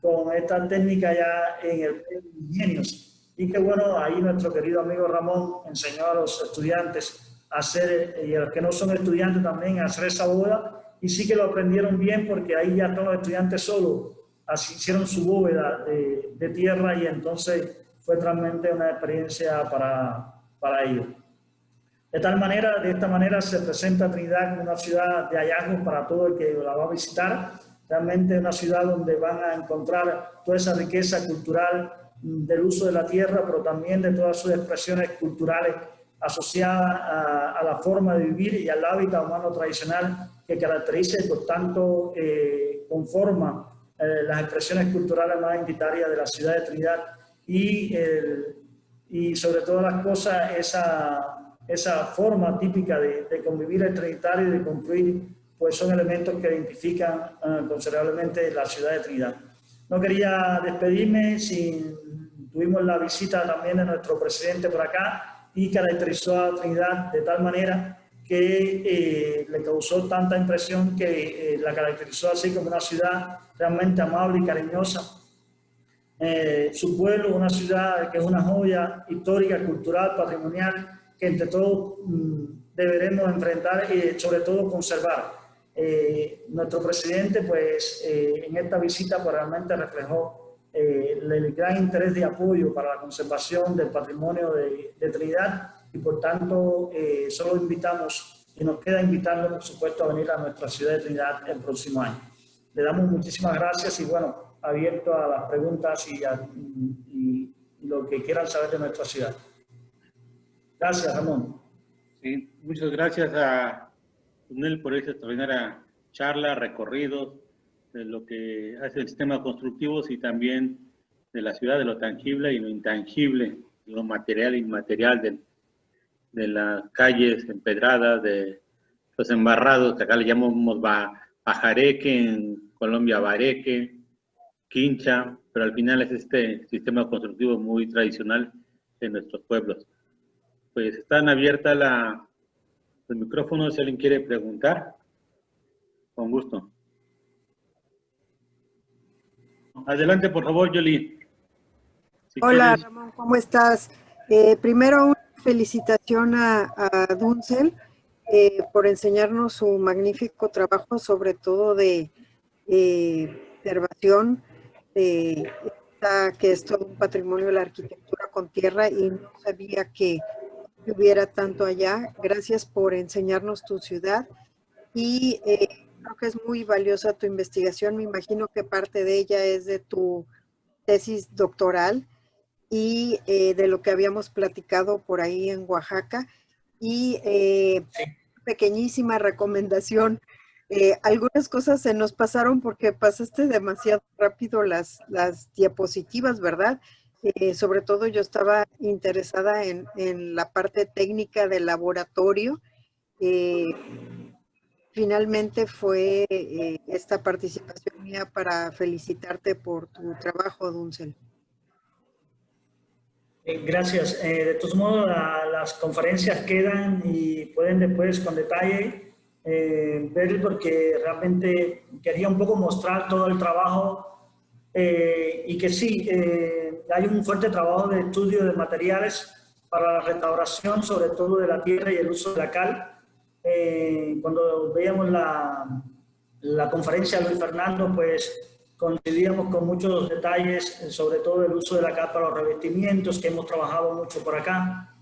con esta técnica ya en el Ingenios, y que bueno, ahí nuestro querido amigo Ramón enseñó a los estudiantes a hacer, y a los que no son estudiantes también, a hacer esa bóveda, y sí que lo aprendieron bien porque ahí ya todos los estudiantes solos así hicieron su bóveda de tierra, y entonces fue realmente una experiencia para ellos. De esta manera se presenta Trinidad como una ciudad de hallazgos para todo el que la va a visitar. Realmente una ciudad donde van a encontrar toda esa riqueza cultural del uso de la tierra, pero también de todas sus expresiones culturales asociadas a la forma de vivir y al hábitat humano tradicional que caracteriza y por tanto conforma las expresiones culturales más identitarias de la ciudad de Trinidad, y sobre todas las cosas esa forma típica de convivir el trinitario y de construir, pues son elementos que identifican considerablemente la ciudad de Trinidad. No quería despedirme tuvimos la visita también de nuestro presidente por acá, y caracterizó a Trinidad de tal manera que le causó tanta impresión que la caracterizó así como una ciudad realmente amable y cariñosa. Su pueblo, una ciudad que es una joya histórica, cultural, patrimonial, que entre todos deberemos enfrentar y sobre todo conservar. Nuestro presidente, pues, en esta visita pues, realmente reflejó el gran interés de apoyo para la conservación del patrimonio de Trinidad, y por tanto solo invitamos, y nos queda invitarlo por supuesto a venir a nuestra ciudad de Trinidad el próximo año. Le damos muchísimas gracias, y bueno, abierto a las preguntas y lo que quieran saber de nuestra ciudad. Gracias, Ramón. Sí, muchas gracias a Nel por esta extraordinaria charla, recorridos de lo que hace el sistema constructivos, y también de la ciudad, de lo tangible y lo intangible, lo material e inmaterial de las calles empedradas, de los embarrados, que acá le llamamos pajareque, en Colombia bareque, quincha, pero al final es este sistema constructivo muy tradicional de nuestros pueblos. Pues están abiertas los micrófonos, si alguien quiere preguntar, con gusto. Adelante, por favor, Yoli. Hola, Ramón, ¿cómo estás? Primero, una felicitación a Dunsel por enseñarnos su magnífico trabajo, sobre todo de observación, que es todo un patrimonio de la arquitectura con tierra y no sabía que hubiera tanto allá. Gracias por enseñarnos tu ciudad y creo que es muy valiosa tu investigación. Me imagino que parte de ella es de tu tesis doctoral y de lo que habíamos platicado por ahí en Oaxaca. Y pequeñísima recomendación. Algunas cosas se nos pasaron porque pasaste demasiado rápido las diapositivas, ¿verdad? Sobre todo yo estaba interesada en la parte técnica del laboratorio. Finalmente fue esta participación mía para felicitarte por tu trabajo, Dunsel. Gracias. De todos modos, las conferencias quedan y pueden después con detalle ver, porque realmente quería un poco mostrar todo el trabajo y que sí, hay un fuerte trabajo de estudio de materiales para la restauración, sobre todo de la tierra y el uso de la cal. Cuando veíamos la conferencia de Luis Fernando, pues coincidíamos con muchos detalles, sobre todo el uso de la cal para los revestimientos, que hemos trabajado mucho por acá.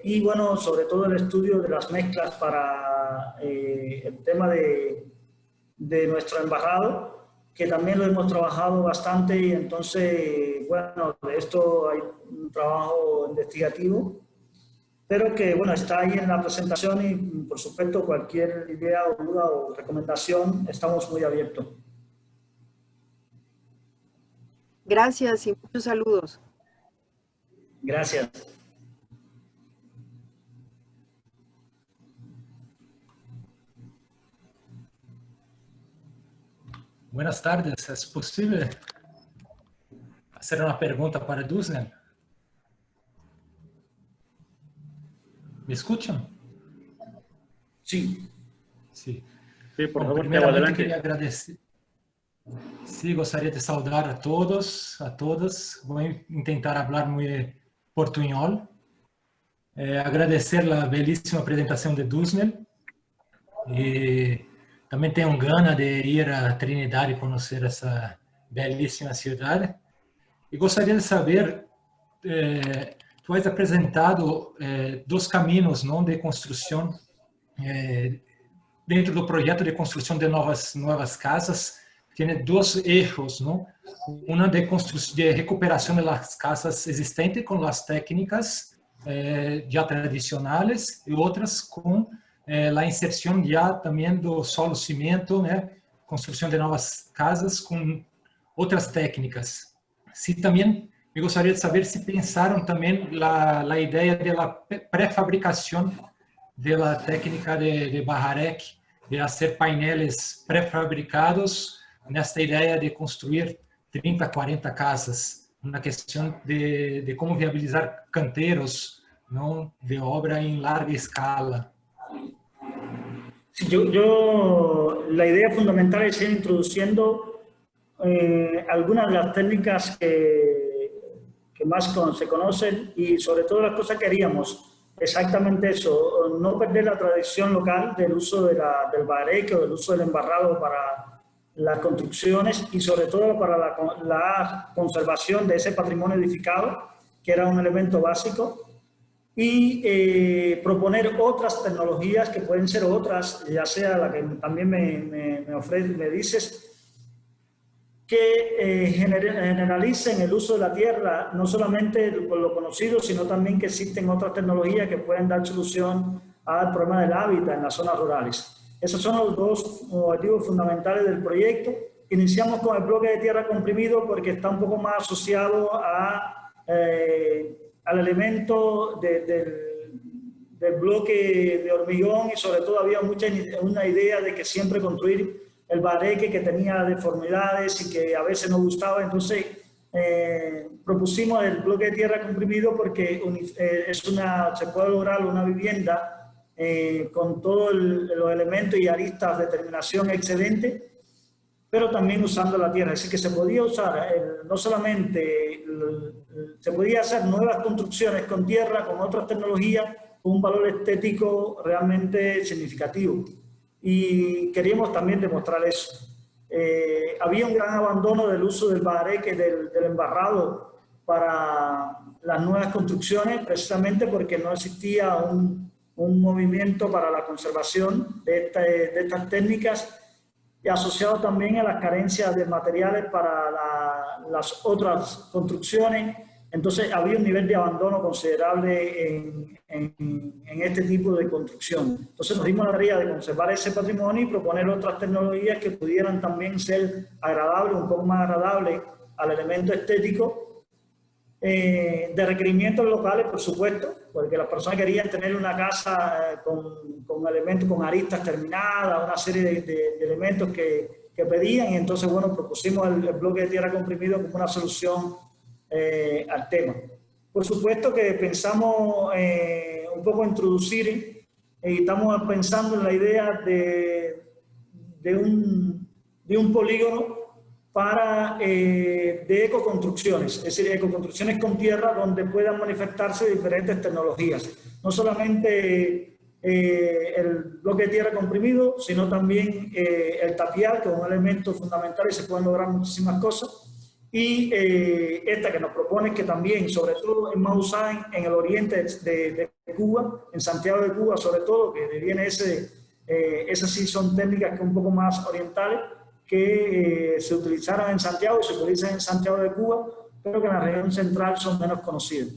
Y bueno, sobre todo el estudio de las mezclas para el tema de nuestro embarrado, que también lo hemos trabajado bastante, y entonces, bueno, de esto hay un trabajo investigativo, pero que, bueno, está ahí en la presentación y, por supuesto, cualquier idea o duda o recomendación, estamos muy abiertos. Gracias y muchos saludos. Gracias. Buenas tardes. ¿Es posible hacer una pregunta para Dunsel? ¿Me escuchan? Sí. Sí. Sí, por favor, primeramente quería agradecer. Sí, gostaria de saudar a todos, a todas. Vou tentar falar muito portunhol. Agradecer a belíssima apresentação de Dunsel. E também tenho gana de ir a Trinidad e conhecer essa belíssima cidade. E gostaria de saber, tu has apresentado dois caminhos, não, de construção dentro do projeto de construção de novas casas. Tem dois eixos, não? Uma de recuperação das casas existentes com as técnicas já tradicionais e outras com a inserção já também do solo cimento, né? Construção de novas casas com outras técnicas. Se também me gostaria de saber se pensaram também a ideia da pré-fabricação da técnica de Bajarec, de fazer painéis pré-fabricados, nesta ideia de construir 30, 40 casas, uma questão de como viabilizar canteiros, não, de obra em larga escala. Sí, la idea fundamental es ir introduciendo algunas de las técnicas que más se conocen, y sobre todo las cosas que haríamos, exactamente eso, no perder la tradición local del uso del bajarec o del uso del embarrado para las construcciones, y sobre todo para la conservación de ese patrimonio edificado, que era un elemento básico, y proponer otras tecnologías que pueden ser otras, ya sea la que también me dices, que generalicen el uso de la tierra, no solamente por lo conocido, sino también que existen otras tecnologías que pueden dar solución al problema del hábitat en las zonas rurales. Esos son los dos objetivos fundamentales del proyecto. Iniciamos con el bloque de tierra comprimido porque está un poco más asociado al elemento del bloque de hormigón, y sobre todo había una idea de que siempre construir el bajarec, que tenía deformidades y que a veces no gustaba. Entonces propusimos el bloque de tierra comprimido porque se puede lograr una vivienda con todos los elementos y aristas de terminación excedente, pero también usando la tierra. Así que se podía usar, no solamente se podía hacer nuevas construcciones con tierra, con otras tecnologías, un valor estético realmente significativo. Y queríamos también demostrar eso. Había un gran abandono del uso del bahareque, del embarrado para las nuevas construcciones, precisamente porque no existía un movimiento para la conservación de estas técnicas, y asociado también a las carencias de materiales para las otras construcciones. Entonces había un nivel de abandono considerable en este tipo de construcción. Entonces nos dimos la tarea de conservar ese patrimonio y proponer otras tecnologías que pudieran también ser agradables, un poco más agradables al elemento estético, de requerimientos locales, por supuesto, porque las personas querían tener una casa con elementos, con aristas terminadas, una serie de elementos que pedían, y entonces, bueno, propusimos el bloque de tierra comprimido como una solución al tema. Por supuesto que pensamos un poco introducir, y estamos pensando en la idea de un polígono de ecoconstrucciones, es decir, ecoconstrucciones con tierra donde puedan manifestarse diferentes tecnologías. No solamente el bloque de tierra comprimido, sino también el tapial, que es un elemento fundamental y se pueden lograr muchísimas cosas. Y esta que nos propone, que también, sobre todo, es más usada en el oriente de Cuba, en Santiago de Cuba, sobre todo, que viene esas sí son técnicas que un poco más orientales, que se utilizaron en Santiago y se utilizan en Santiago de Cuba, pero que en la región central son menos conocidas.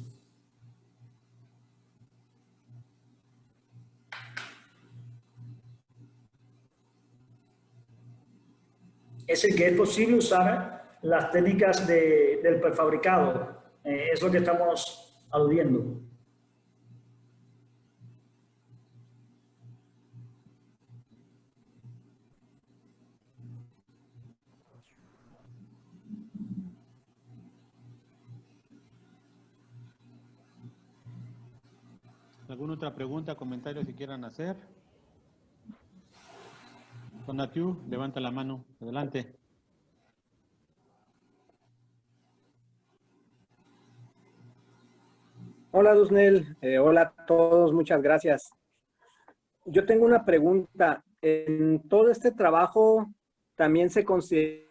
Es el que es posible usar las técnicas del prefabricado. Es lo que estamos aludiendo. ¿Alguna otra pregunta, comentario que quieran hacer? Donatiu, levanta la mano. Adelante. Hola, Dusnel. Hola a todos. Muchas gracias. Yo tengo una pregunta. En todo este trabajo también se consideró,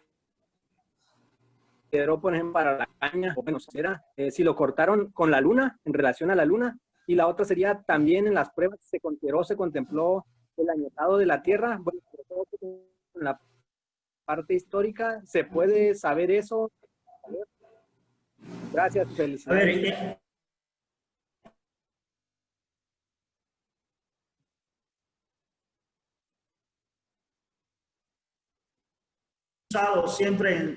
por ejemplo, para la caña, o bueno, si lo cortaron con la luna, en relación a la luna. Y la otra sería también en las pruebas se contempló el añejado de la tierra. Bueno, sobre todo en la parte histórica, ¿se puede saber eso? Gracias, felicidades. A ver, siempre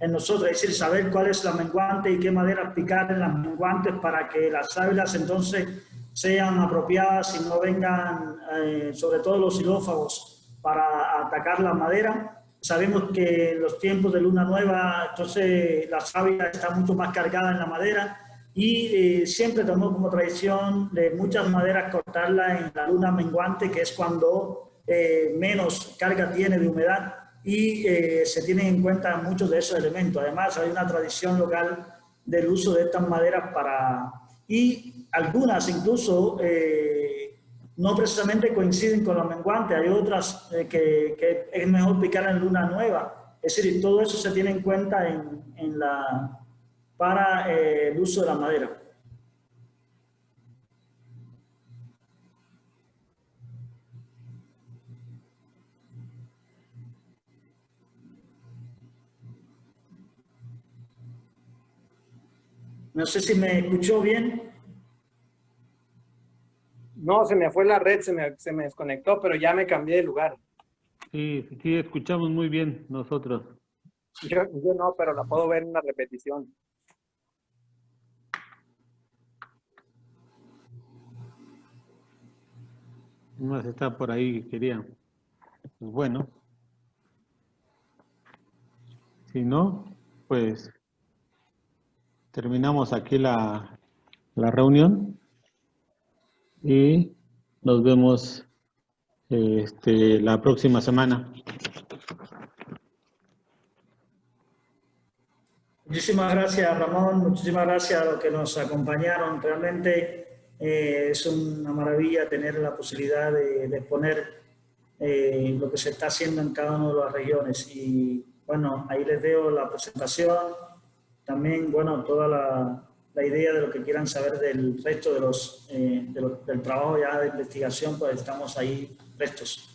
en nosotros, es decir, saber cuál es la menguante y qué madera picar en las menguantes para que las sábilas entonces sean apropiadas y no vengan, sobre todo los xilófagos, para atacar la madera. Sabemos que en los tiempos de luna nueva, entonces la sábila está mucho más cargada en la madera, y siempre tomó como tradición de muchas maderas cortarla en la luna menguante, que es cuando menos carga tiene de humedad, y se tienen en cuenta muchos de esos elementos. Además, hay una tradición local del uso de estas maderas y algunas incluso no precisamente coinciden con la menguante. Hay otras que es mejor picar en luna nueva. Es decir, todo eso se tiene en cuenta para el uso de la madera. No sé si me escuchó bien. No, se me fue la red, se me desconectó, pero ya me cambié de lugar. Sí, escuchamos muy bien nosotros. Yo no, pero la puedo ver en la repetición. Más está por ahí, quería. Pues bueno. Si no, pues terminamos aquí la reunión y nos vemos la próxima semana. Muchísimas gracias, Ramón. Muchísimas gracias a los que nos acompañaron. Realmente Es una maravilla tener la posibilidad de exponer lo que se está haciendo en cada una de las regiones. Y bueno, ahí les dejo la presentación, también, bueno, toda la idea de lo que quieran saber del resto del trabajo ya de investigación, pues estamos ahí prestos.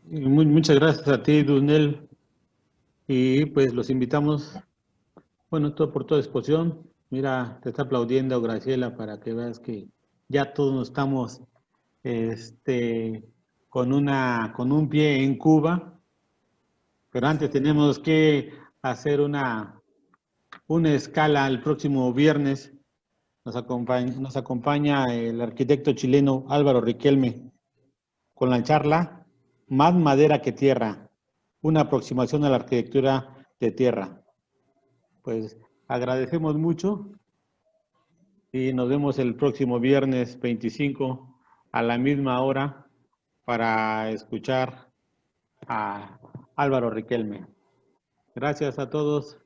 Muchas gracias a ti, Dusnel. Y pues los invitamos, bueno, todo por toda exposición. Mira, te está aplaudiendo Graciela para que veas que ya todos estamos con un pie en Cuba, pero antes tenemos que hacer una escala el próximo viernes. Nos acompaña el arquitecto chileno Álvaro Riquelme con la charla Más madera que tierra, una aproximación a la arquitectura de tierra. Pues agradecemos mucho y nos vemos el próximo viernes 25 a la misma hora para escuchar a Álvaro Riquelme. Gracias a todos.